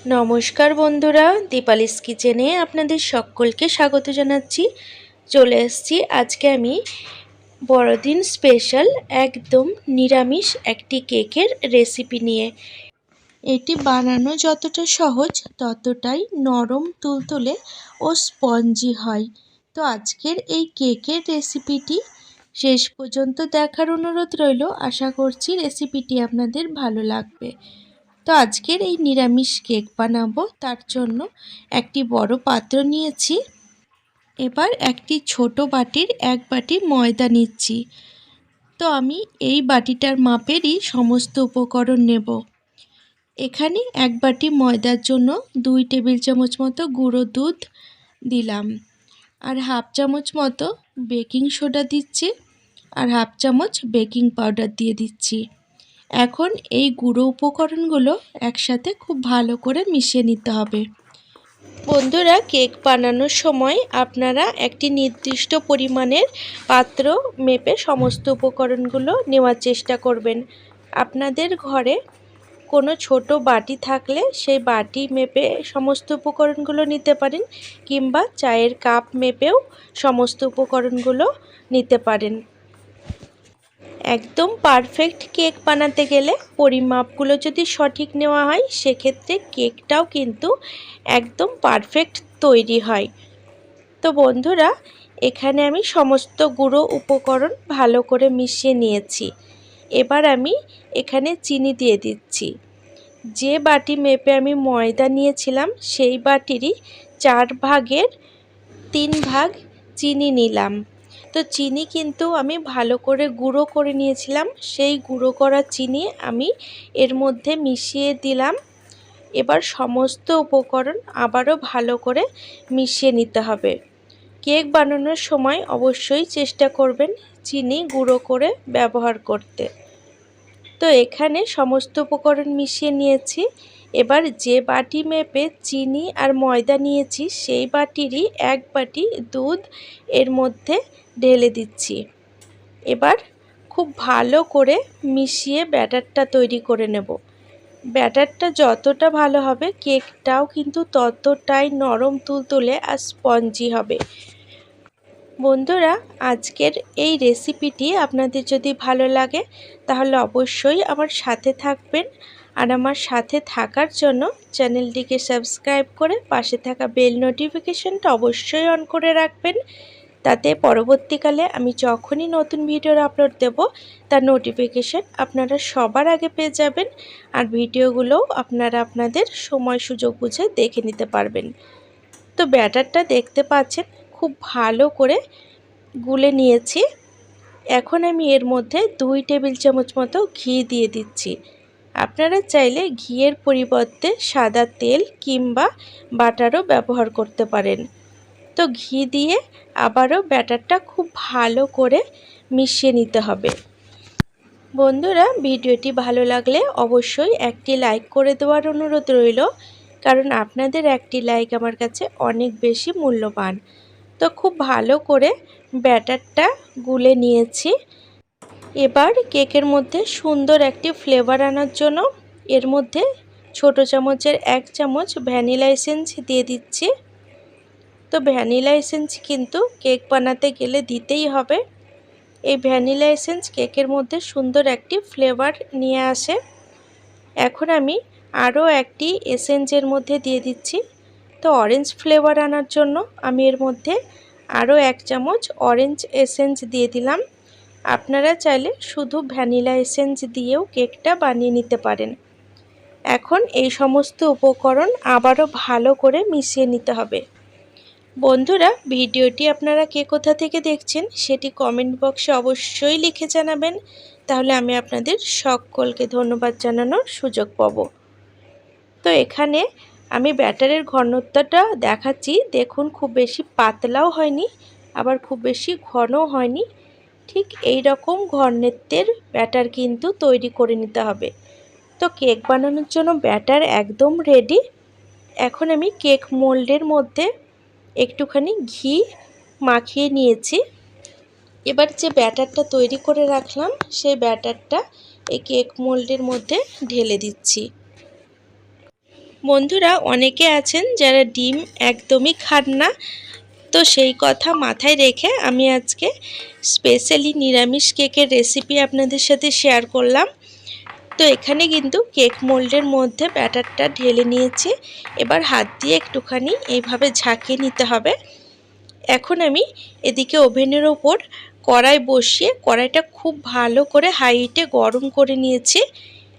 নমস্কার বন্ধুরা, দীপালিস কিচেনে আপনাদের সকলকে স্বাগত জানাচ্ছি। চলে এসেছি আজকে আমি বড়দিন স্পেশাল একদম নিরামিষ একটি কেকের রেসিপি নিয়ে। এটি বানানো যতটা সহজ ততটাই নরম তুলতুলে ও স্পঞ্জি হয়। তো আজকের এই কেকের রেসিপিটি শেষ পর্যন্ত দেখার অনুরোধ রইল। আশা করছি রেসিপিটি আপনাদের ভালো লাগবে। তো আজকের এই নিরামিষ কেক বানাবো, তার জন্য একটি বড় পাত্র নিয়েছি। এবার একটি ছোট বাটির 1 বাটি ময়দা নিচ্ছি। তো আমি এই বাটিটার মাপেরই সমস্ত উপকরণ নেব। এখানে 1 বাটি ময়দার জন্য 2 টেবিল চামচ মতো গুঁড়ো দুধ দিলাম, আর হাফ চামচ মতো বেকিং সোডা দিচ্ছি, আর হাফ চামচ বেকিং পাউডার দিয়ে দিচ্ছি। এখন এই গুঁড়ো উপকরণগুলো একসাথে খুব ভালো করে মিশিয়ে নিতে হবে। বন্ধুরা, কেক বানানোর সময় আপনারা একটি নির্দিষ্ট পরিমাণের পাত্র মেপে সমস্ত উপকরণগুলো নেওয়ার চেষ্টা করবেন। আপনাদের ঘরে কোনো ছোট বাটি থাকলে সেই বাটি মেপে সমস্ত উপকরণগুলো নিতে পারেন, কিংবা চায়ের কাপ মেপেও সমস্ত উপকরণগুলো নিতে পারেন। একদম পারফেক্ট কেক বানাতে গেলে পরিমাপগুলো যদি সঠিক নেওয়া হয়, সেক্ষেত্রে কেকটাও কিন্তু একদম পারফেক্ট তৈরি হয়। তো বন্ধুরা, এখানে আমি সমস্ত গুঁড়ো উপকরণ ভালো করে মিশিয়ে নিয়েছি। এবার আমি এখানে চিনি দিয়ে দিচ্ছি। যে বাটি মেপে আমি ময়দা নিয়েছিলাম সেই বাটিরই 4 ভাগের 3 ভাগ চিনি নিলাম। তো চিনি কিন্তু আমি ভালো করে গুঁড়ো করে নিয়েছিলাম, সেই গুঁড়ো করা চিনি আমি এর মধ্যে মিশিয়ে দিলাম। এবার সমস্ত উপকরণ আবারও ভালো করে মিশিয়ে নিতে হবে। কেক বানানোর সময় অবশ্যই চেষ্টা করবেন চিনি গুঁড়ো করে ব্যবহার করতে। তো এখানে সমস্ত উপকরণ মিশিয়ে নিয়েছি। এবার যে বাটি মেপে চিনি আর ময়দা নিয়েছি সেই বাটিরই 1 বাটি দুধ এর মধ্যে ঢেলে দিচ্ছি। এবার খুব ভালো করে মিশিয়ে ব্যাটারটা তৈরি করে নেব। ব্যাটারটা যতটা ভালো হবে, কেকটাও কিন্তু ততটাই নরম তুলতুলে আর স্পঞ্জি হবে। বন্ধুরা, আজকের এই রেসিপিটি আপনাদের যদি ভালো লাগে তাহলে অবশ্যই আমার সাথে থাকবেন, আর আমার সাথে থাকার জন্য চ্যানেলটিকে সাবস্ক্রাইব করে পাশে থাকা বেল নোটিফিকেশনটা অবশ্যই অন করে রাখবেন। তাতে পরবর্তীকালে আমি যখনই নতুন ভিডিওর আপলোড দেব তার নোটিফিকেশন আপনারা সবার আগে পেয়ে যাবেন, আর ভিডিওগুলোও আপনারা আপনাদের সময় সুযোগ বুঝে দেখে নিতে পারবেন। তো ব্যাটারটা দেখতে পাচ্ছেন খুব ভালো করে গুলে নিয়েছি। এখন আমি এর মধ্যে 2 টেবিল চামচ মতো ঘি দিয়ে দিচ্ছি। আপনারা চাইলে ঘিয়ের পরিবর্তে সাদা তেল কিংবা বাটারও ব্যবহার করতে পারেন। তো ঘি দিয়ে আবারও ব্যাটারটা খুব ভালো করে মিশিয়ে নিতে হবে। বন্ধুরা, ভিডিওটি ভালো লাগলে অবশ্যই একটি লাইক করে দেওয়ার অনুরোধ রইল, কারণ আপনাদের একটি লাইক আমার কাছে অনেক বেশি মূল্যবান। তো খুব ভালো করে ব্যাটারটা গুলে নিয়েছি। এবার কেকের মধ্যে সুন্দর একটি ফ্লেভার আনার জন্য এর মধ্যে ছোট চামচের 1 চামচ ভ্যানিলা এসেন্স দিয়ে দিচ্ছি। তো ভ্যানিলা এসেন্স কিন্তু কেক বানাতে গেলে দিতেই হবে। এই ভ্যানিলা এসেন্স কেকের মধ্যে সুন্দর একটি ফ্লেভার নিয়ে আসে। এখন আমি আরও একটি এসেন্সের মধ্যে দিয়ে দিচ্ছি। তো অরেঞ্জ ফ্লেভার আনার জন্য আমি এর মধ্যে আরও 1 চামচ অরেঞ্জ এসেন্স দিয়ে দিলাম। আপনারা চাইলে শুধু ভ্যানিলা এসেন্স দিয়েও কেকটা বানিয়ে নিতে পারেন। এখন এই সমস্ত উপকরণ আবারও ভালো করে মিশিয়ে নিতে হবে। বন্ধুরা, ভিডিওটি আপনারা কে কোথা থেকে দেখছেন সেটি কমেন্ট বক্সে অবশ্যই লিখে জানাবেন, তাহলে আমি আপনাদের সকলকে ধন্যবাদ জানানোর সুযোগ পাব। তো এখানে আমি ব্যাটারের ঘনত্বটা দেখাচ্ছি, দেখুন খুব বেশি পাতলাও হয়নি আবার খুব বেশি ঘনও হয়নি। ঠিক এই রকম ঘনত্বের ব্যাটার কিন্তু তৈরি করে নিতে হবে। তো কেক বানানোর জন্য ব্যাটার একদম রেডি। এখন আমি কেক মোল্ডের মধ্যে একটুখানি ঘি মাখিয়ে নিয়েছি। এবার যে ব্যাটারটা তৈরি করে রাখলাম সেই ব্যাটারটা এই কেক মোল্ডের মধ্যে ঢেলে দিচ্ছি। বন্ধুরা অনেকে আছেন যারা ডিম একদমই খান না, তো সেই কথা মাথায় রেখে আমি আজকে স্পেশালি নিরামিষ কেকের রেসিপি আপনাদের সাথে শেয়ার করলাম। তো এখানে কিন্তু কেক মোল্ডের মধ্যে ব্যাটারটা ঢেলে নিয়েছি। এবার হাত দিয়ে একটুখানি এইভাবে ঝাঁকিয়ে নিতে হবে। এখন আমি এদিকে ওভেনের ওপর কড়াই বসিয়ে কড়াইটা খুব ভালো করে হাই হিটে গরম করে নিয়েছি।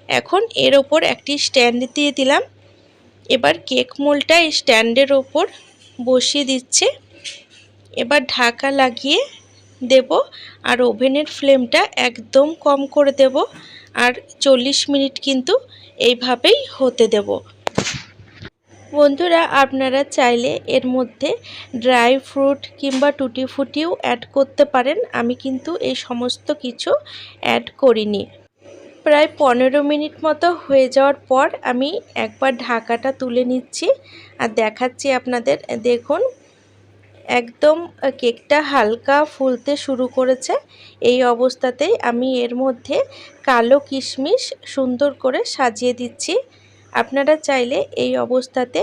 এখন এর ওপর একটি স্ট্যান্ড দিয়ে দিলাম। এবার কেক মোল্ডটা এই স্ট্যান্ডের ওপর বসিয়ে দিচ্ছি। এবার ঢাকা লাগিয়ে দেব আর ওভেনের ফ্লেমটা একদম কম করে দেব আর 40 মিনিট কিন্তু এইভাবেই হতে দেব। বন্ধুরা আপনারা চাইলে এর মধ্যে ড্রাই ফ্রুট কিংবা টুটি ফুটিও অ্যাড করতে পারেন। আমি কিন্তু এই সমস্ত কিছু অ্যাড করিনি। প্রায় 15 মিনিট মতো হয়ে যাওয়ার পর আমি একবার ঢাকাটা তুলে নিচ্ছি আর দেখাচ্ছি আপনাদের। দেখুন একদম কেকটা হালকা ফুলতে শুরু করেছে। এই অবস্থাতেই আমি এর মধ্যে কালো কিশমিশ সুন্দর করে সাজিয়ে দিচ্ছি। আপনারা চাইলে এই অবস্থাতে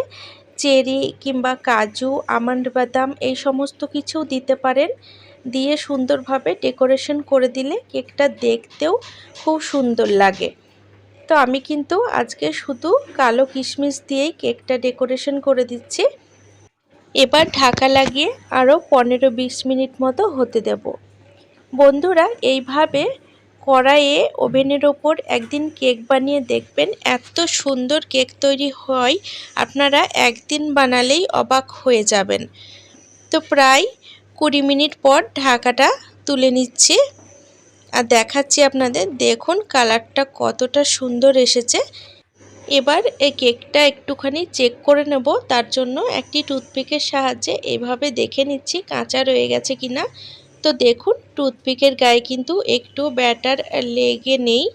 চেরি কিংবা কাজু, আমন্ড বাদাম এই সমস্ত কিছুও দিতে পারেন। দিয়ে সুন্দরভাবে ডেকোরেশন করে দিলে কেকটা দেখতেও খুব সুন্দর লাগে। তো আমি কিন্তু আজকে শুধু কালো কিশমিশ দিয়েই কেকটা ডেকোরেশন করে দিচ্ছি। এবার ঢাকা লাগিয়ে আরও 15-20 মিনিট মতো হতে দেব। বন্ধুরা এইভাবে কড়াইয়ে ওভেনের ওপর একদিন কেক বানিয়ে দেখবেন, এত সুন্দর কেক তৈরি হয় আপনারা একদিন বানালেই অবাক হয়ে যাবেন। তো প্রায় 20 মিনিট পর ঢাকাটা তুলে নিচ্ছি আর দেখাচ্ছি আপনাদের। দেখুন কালারটা কতটা সুন্দর এসেছে। এবার এই কেকটা একটুখানি চেক করে নেব, তার জন্য একটি টুথপিকের সাহায্যে এভাবে দেখে নিচ্ছি কাঁচা রয়ে গেছে কিনা। তো দেখুন টুথপিকের গায়ে কিন্তু একটু ব্যাটার লেগে নেই,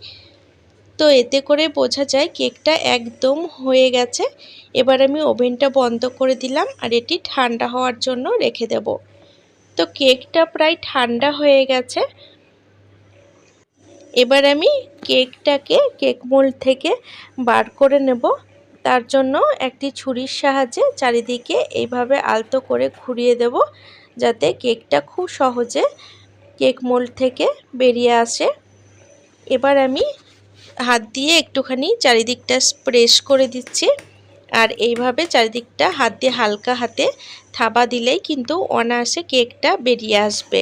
তো এতে করে বোঝা যায় কেকটা একদম হয়ে গেছে। এবার আমি ওভেনটা বন্ধ করে দিলাম আর এটি ঠান্ডা হওয়ার জন্য রেখে দেব। তো কেকটা প্রায় ঠান্ডা হয়ে গেছে। এবার আমি কেকটাকে কেক মোল্ড থেকে বার করে নেব। তার জন্য একটি ছুরির সাহায্যে চারিদিকে এইভাবে আলতো করে ঘুরিয়ে দেব, যাতে কেকটা খুব সহজে কেক মোল্ড থেকে বেরিয়ে আসে। এবার আমি হাত দিয়ে একটুখানি চারিদিকটা প্রেস করে দিচ্ছি আর এইভাবে চারিদিকটা হাত দিয়ে হালকা হাতে থাবা দিলেই কিন্তু অনায়াসে কেকটা বেরিয়ে আসবে।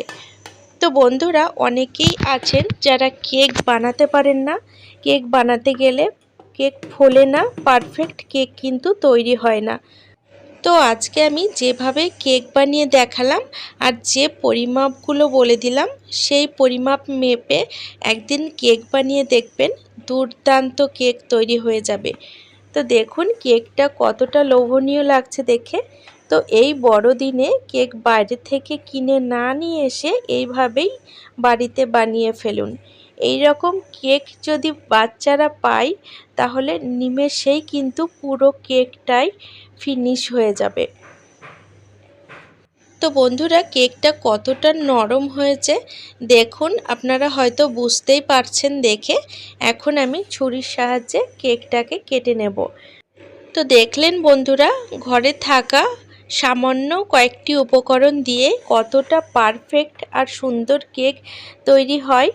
তো বন্ধুরা অনেকেই আছেন যারা কেক বানাতে পারেন না। কেক বানাতে গেলে কেক ফোলে না, পারফেক্ট কেক কিন্তু তৈরি হয় না। তো আজকে আমি যেভাবে কেক বানিয়ে দেখালাম আর যে পরিমাপগুলো বলে দিলাম, সেই পরিমাপ মেপে একদিন কেক বানিয়ে দেখবেন, দুর্দান্ত কেক তৈরি হয়ে যাবে। তো দেখুন কেকটা কতটা লোভনীয় লাগছে দেখে। তো এই বড়দিনে কেক বাইরে থেকে কিনে না নিয়ে এসে এইভাবেই বাড়িতে বানিয়ে ফেলুন। এই রকম কেক যদি বাচ্চারা পায় তাহলে নিমেষেই কিন্তু পুরো কেকটাই ফিনিশ হয়ে যাবে। তো বন্ধুরা কেকটা কতটা নরম হয়েছে দেখুন, আপনারা হয়তো বুঝতেই পারছেন দেখে। এখন আমি ছুরির সাহায্যে কেকটাকে কেটে নেব। তো দেখলেন বন্ধুরা ঘরে থাকা সামান্য কয়েকটি উপকরণ দিয়ে কতটা পারফেক্ট আর সুন্দর কেক তৈরি হয়।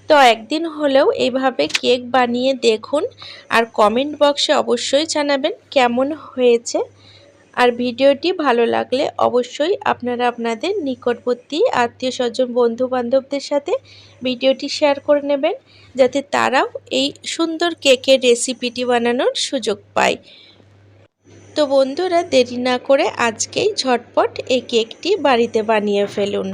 তো একদিন হলেও এইভাবে কেক বানিয়ে দেখুন আর কমেন্ট বক্সে অবশ্যই জানাবেন কেমন হয়েছে। আর ভিডিওটি ভালো লাগলে অবশ্যই আপনারা আপনাদের নিকটবর্তী আত্মীয় স্বজন বন্ধু বান্ধবদের সাথে ভিডিওটি শেয়ার করে নেবেন, যাতে তারাও এই সুন্দর কেকের রেসিপিটি বানানোর সুযোগ পায়। তো বন্ধুরা দেরি না করে আজকেই ঝটপট এই কেকটি বাড়িতে বানিয়ে ফেলুন।